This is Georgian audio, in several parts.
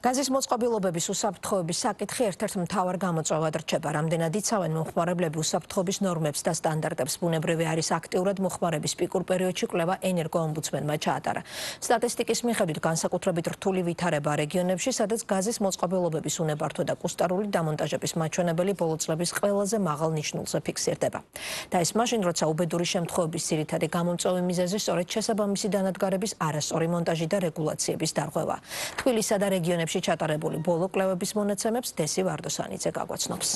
გაზის მოწყობილობების უსაფრთხოების საკითხი ერთ-ერთ მთავარ გამოწვევად რჩება. Რამდენად იცავენ მომხმარებლები უსაფრთხოების ნორმებს და სტანდარტებს, ბუნებრივი არის აქტიურად მოხმარების პიკურ პერიოდში კვლევა ენერგოომბუდსმენმა ჩაატარა. სტატისტიკის მიხედვით განსაკუთრებით რთული ვითარება რეგიონებში, სადაც გაზის მოწყობილობების უნებართვა და კუსტარული დამონტაჟების მაჩვენებელი ბოლო წლების ყველაზე მაღალ ნიშნულზე ფიქსირდება. და ეს მაშინ, როცა უბედური შემთხვევების ძირითადი გამომწვევი მიზეზი სწორედ შესაბამისი დანადგარების არასწორი მონტაჟი და რეგულაციების დარღვევა. თბილისსა და რეგიონებში ჩატარებული ბოლო კვლევების მონაცემებს დესი ვარდოსანიძე გაგვაცნობს.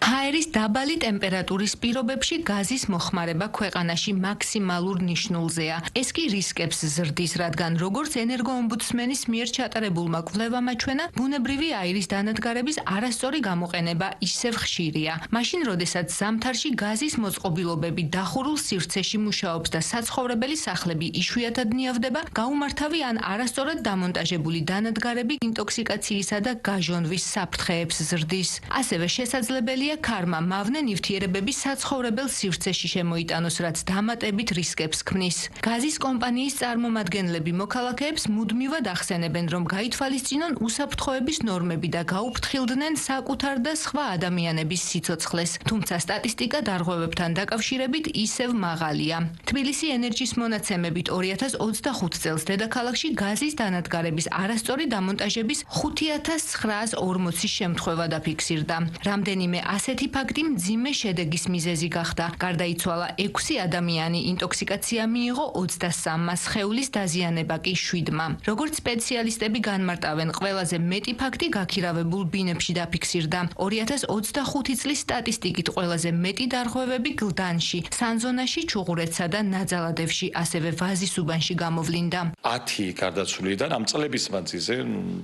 ჰაერის დაბალი ტემპერატურის პირობებში გაზის მოხმარება ქვეყანაში მაქსიმალურ ნიშნულზეა. ეს კი რისკებს ზრდის, რადგან როგორც ენერგოომბუდსმენის მიერ ჩატარებულმა კვლევამ აჩვენა, ბუნებრივი აირის დანადგარების არასწორი გამოყენება ისევ ხშირია. მაშინ, როდესაც ზამთარში გაზის მოწყობილობები დახურულ სივრცეში მუშაობს და საცხოვრებელი სახლები იშვიათად ნიავდება, გაუმართავი ან არასწორად დამონტაჟებული დანადგარები ინტოქსიკაციისა და გაჟონვის საფრთხეებს ზრდის. ასევე შესაძლებელია ქარმა მავნე ნივთიერებები საცხოვრებელ სივრცეში შემოიტანოს, რაც დამატებით რისკებს ქმნის. გაზის კომპანიის წარმომადგენლები მოქალაქეებს მუდმივად ახსენებენ, რომ გაითვალისწინონ უსაფრთხოების ნორმები და გაუფრთხილდნენ საკუთარ და სხვა ადამიანების სიცოცხლეს. თუმცა სტატისტიკა დარღვევებთან დაკავშირებით ისევ მაღალია. თბილისი ენერჯის მონაცემებით 2025 წელს დედაქალაქში გაზის დანადგარების არასწორი დამონტაჟების 5940 შემთხვევა დაფიქსირდა. რამდენიმე ასეთი ფაქტი მძიმე შედეგის მიზეზი გახდა. გარდაიცვალა 6 ადამიანი, ინტოქსიკაცია მიიღო 23-მა, სხეულის დაზიანება კი 7-მა. როგორც სპეციალისტები განმარტავენ, ყველაზე მეტი ფაქტი გაქირავებულ ბინებში დაფიქსირდა. 2025 წლის სტატისტიკით ყველაზე მეტი დარღვევები გლდანში, სანზონაში, ჩუღურეთსა და ნაძალადევში, ასევე ვაზის უბანში გამოვლინდა. 10 გარდაცვლილიდან ამ წლების მანძილზე,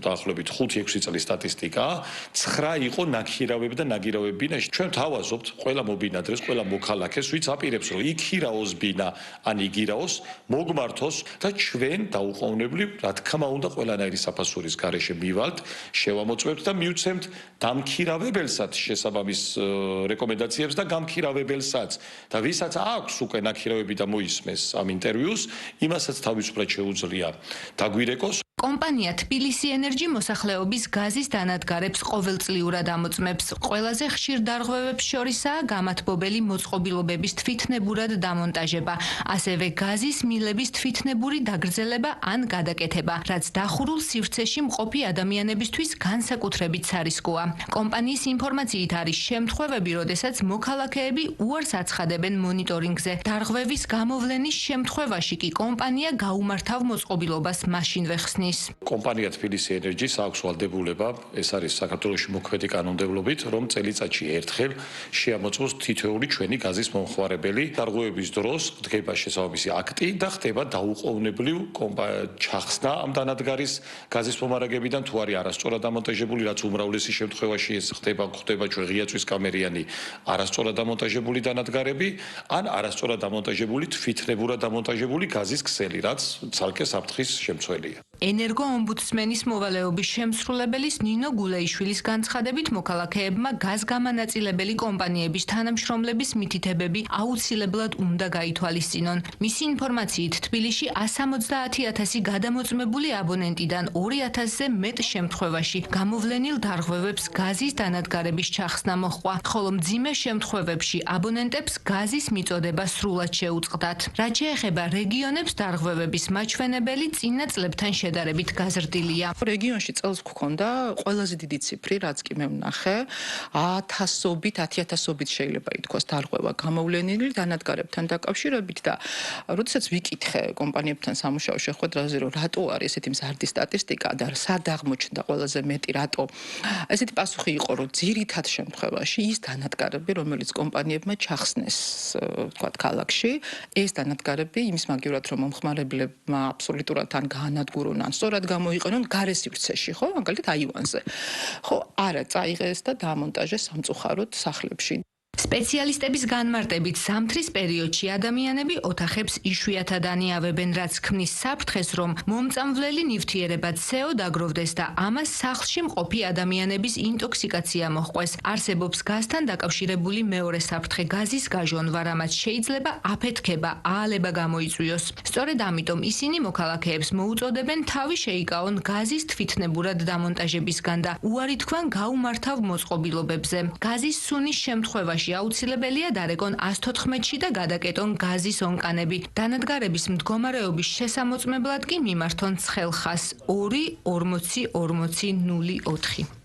დაახლოებით 5-6 წლის სტატისტიკა, 9 იყო ნაქირავები და ნაგირავები ბინაში. ჩვენ თავაზობთ ყველა მობინადრეს, ყველა მოქალაქეს, ვინც აპირებს, რომ იქირაოს ბინა, ან იგირაოს, მოგმართოს და ჩვენ დაუყოვნებლივ, რა თქმა უნდა, ყველანაირი საფასურის გარეშე მივალთ, შევამოწმებთ და მივცემთ დამქირავებელსაც შესაბამის რეკომენდაციებს და გამქირავებელსაც. და ვისაც აქვს უკვე ნაქირავები და მოისმეს ამ ინტერვიუს, იმასაც თავისუფლად შეუძლია დაგვირეკოს. კომპანია თბილისი ენერჯი მოსახლეობის გაზის დანადგარებს ყოველწლიურად ამოწმებს. ყველაზე ხშირ დარღვევებს შორისაა გამათბობელი მოწყობილობების თვითნებურად დამონტაჟება, ასევე გაზის მილების თვითნებური დაგრძელება ან გადაკეთება, რაც დახურულ სივრცეში მყოფი ადამიანებისთვის განსაკუთრებით სარისკოა. კომპანიის ინფორმაციით არის შემთხვევები, როდესაც მოქალაქეები უარს აცხადებენ მონიტორინგზე. დარღვევის გამოვლენის შემთხვევაში კი კომპანია გაუმართავ მოწყობილობას მაშინვე ხსნის. კომპანია თბილისი ენერჯის აქვს ვალდებულება, ეს არის საქართველოში მოქმედი კანონმდებლობით, რომ წელიწადში ერთხელ შეამოწმოს თითოეული ჩვენი გაზის მომხმარებელი. დარღვევების დროს დგება შესაბამისი აქტი და ხდება დაუყოვნებლივ ჩახსნა ამ დანადგარის გაზის მომარაგებიდან, თუ არის არასწორად დამონტაჟებული, რაც უმრავლესი შემთხვევაში ეს ხდება ჩვენ ღია წვის კამერიანი არასწორად დამონტაჟებული დანადგარები, ან არასწორად დამონტაჟებული თვითნებურად დამონტაჟებული გაზის ქსელი, რაც ცალკე საფრთხის შემცველია. ენერგოომბუდსმენის მოვალეობის შემსრულებელის ნინო გულეიშვილის განცხადებით, მოქალაქეებმა გაზგამანაწილებელი კომპანიების თანამშრომლების მითითებები აუცილებლად უნდა გაითვალისწინონ. მისი ინფორმაციით, თბილისში 170,000 გადამოწმებული აბონენტიდან 2,000-ზე მეტ შემთხვევაში გამოვლენილ დარღვევებს გაზის დანადგარების ჩახსნა მოჰყვა, ხოლო მძიმე შემთხვევებში აბონენტებს გაზის მიწოდება სრულად შეუწყდათ. რაც შეეხება რეგიონებს, დარღვევების მაჩვენებელი წინა წლებთან შედარებით გაზრდილია. რეგიონში წელს გქონდა ყველაზე დიდი ციფრი, რაც კი მე ვნახე, 10,000-ობით შეიძლება ითქვას დარღვევა გამოვლენილი დანადგარებთან დაკავშირებით და როდესაც ვიკითხე კომპანიებთან სამუშაო შეხვედრაზე, რომ რატო არის ესეთი მზარდი სტატისტიკა და სად აღმოჩნდა ყველაზე მეტი რატო, ესეთი პასუხი იყო, რომ ძირითად შემთხვევაში ის დანადგარები, რომელიც კომპანიებმა ჩახსნეს, ვთქვათ, ქალაქში, ეს დანადგარები იმის მაგივრად, რომ მომხმარებლებმა აბსოლუტურად ან გაანადგურონ, ან სწორად გამოიყენონ გარე სივრცეში, ხო, მაგალითად აივანზე. ხო, არა, წაიღეს და დაამონტაჟეს სამწუხაროდ სახლებში. სპეციალისტების განმარტებით ზამთრის პერიოდში ადამიანები ოთახებს იშვიათად ანიავებენ, რაც ქმნის საფრთხეს, რომ მომწამვლელი ნივთიერება CO დაგროვდეს და ამას სახლში მყოფი ადამიანების ინტოქსიკაცია მოჰყვეს. არსებობს გაზთან დაკავშირებული მეორე საფრთხე გაზის გაჟონვა, რამაც შეიძლება აფეთქება, აალება გამოიწვიოს. სწორედ ამიტომ ისინი მოქალაქეებს მოუწოდებენ თავი შეიკავონ გაზის თვითნებურად დამონტაჟებისგან და უარი თქვან გაუმართავ მოწყობილობებზე. გაზის სუნის შემთხვევაში აუცილებელია დარეკონ 114-ში და გადაკეტონ გაზის ონკანები. დანადგარების მდგომარეობის შესამოწმებლად კი მიმართონ ცხელ ხაზს 2 40 40 04.